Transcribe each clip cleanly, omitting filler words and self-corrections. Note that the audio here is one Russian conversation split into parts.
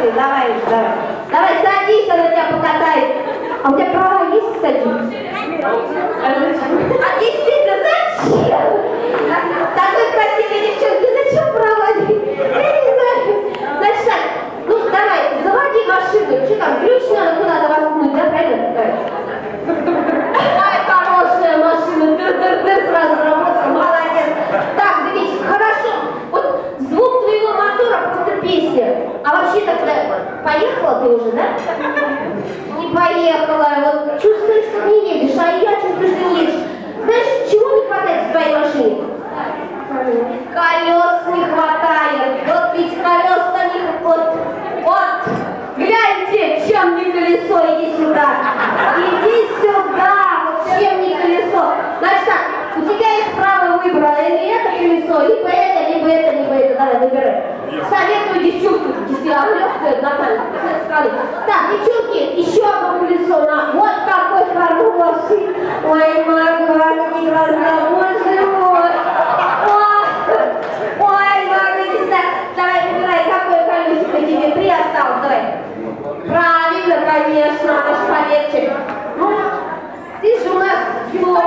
машины, давай. Давай, садись, она тебя покатает. А у тебя права есть, кстати? А действительно, зачем? Такой красивой девчонки, зачем права? Я не знаю. Значит так, ну давай, заводи машину. Что там, ключ надо куда-то воткнуть, да, правильно? Ай, хорошая машина, дыр-дыр-дыр сразу работала, молодец. Так, заметь, хорошо. Вот звук твоего мотора просто песня. А вообще тогда поехала ты уже, да? Не поехала. Вот чувствуешь, что не едешь, а я чувствую, что не едешь. Знаешь, чего не хватает в твоей машине? Колес не хватает. Вот ведь колес-то не хватает. Вот, гляньте, чем не колесо, иди сюда. Иди сюда, вот чем не колесо. Значит так, у тебя есть право выбора, или это колесо, либо это, либо это, либо это. Давай, выбирай. Советую девчонку, действительно, легкая, нормально. Так, девчонки, еще одно колесо на вот какой хороший. Ой, маленькие глаза, боже мой. Ой, маленький, давай, выбирай, какое колесико тебе приосталось, давай. Правильно, конечно, наш поверчик. Ну, ты же у нас филолог.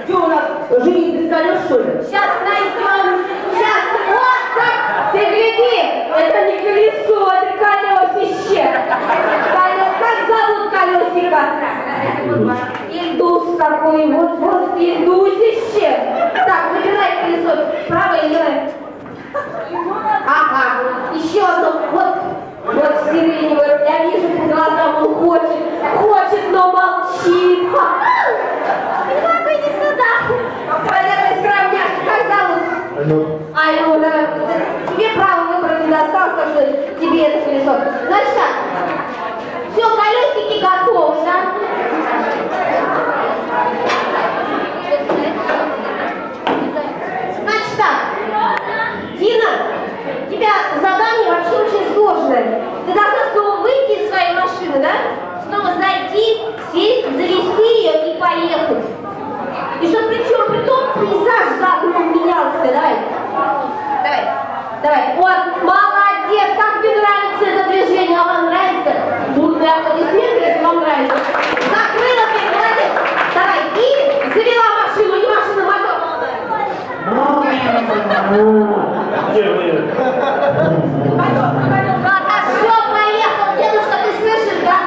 Что у нас, жених без колес, что ли? Сейчас найдем, сейчас, вот так, ты гляди, это не колесо, это колесище. Как зовут колесико? Ильдус такой, вот Ильдусище. Так, выбирай колесо, правое или левое? Ага, еще одно, вот сиреневое, я вижу по глазам, он хочет, но молчит. Папа, иди сюда. Давай скромняшка, как зовут? Айну, давай, тебе право выбора не досталось, так что тебе это колесо. Значит так, все, колесики готовы, да? Значит так, Дина, у тебя задание вообще очень сложное. Ты должна снова выйти из своей машины, да? Снова зайти, сесть, завести ее и поехать. И чтобы причем пейзаж за окном менялся. Давай. Вот, молодец, как тебе нравится это движение, а вам нравится? Бурные аплодисменты, если вам нравится. Закрыла ты, молодец. Давай, и завела машину, и машина Хорошо, поехал, дедушка, ты слышишь, да?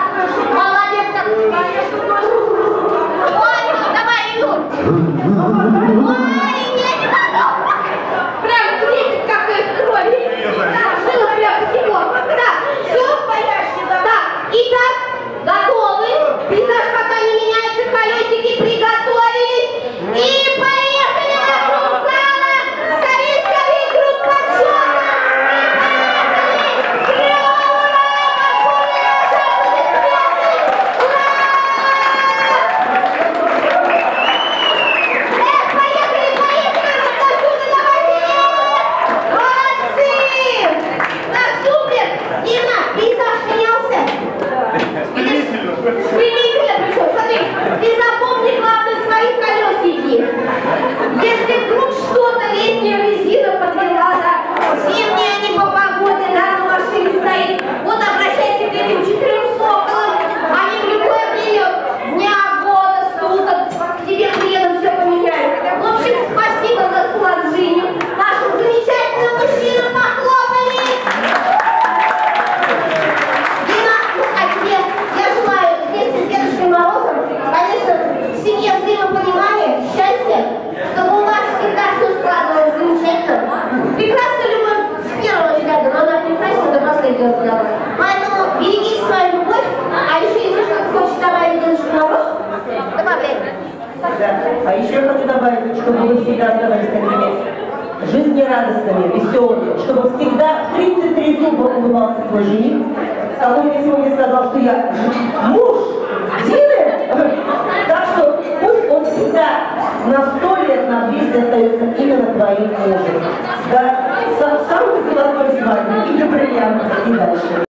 Молодец, как ты. Ой, давай, иду. Ой, я не могу. Прям крепит, как из крови. Да, жила прям потекло. Так, все? Так, итак, готовы? Пейзаж пока не меняется, колесики приготовились. И поехали на Русана! Скорее, круг почета! Если вдруг что-то летняя резина подвела, да, зимняя не по погоде, да, на машине стоит, вот обращайся к этим 4 соколам, они в любое время дня, года, суток к тебе приедут, все поменяют. В общем, спасибо за вклад в жизнь. Нашим замечательным мужчинам похлопали. Дина, а тебе я желаю вместе с Дедушкой Морозом, конечно, в семье взаимопонимания, счастья, чтобы у вас всегда все складывалось замечательно. Прекрасная любовь с первого взгляда, но она прекрасна до последнего взгляда. Поэтому береги свою любовь, а еще если что-то хочешь добавить Дедушка Мороз, добавляй. Да. А еще я хочу добавить, чтобы вы всегда оставались такими жизнерадостными, веселыми, чтобы всегда в 33 зуба улыбался твой жених. А он мне сегодня сказал, что я муж Дины. Так что пусть он всегда на 100 лет, на 200 остается именно твоим мужем. Да? Самый золотой свадьбы и до бриллиантов и дальше.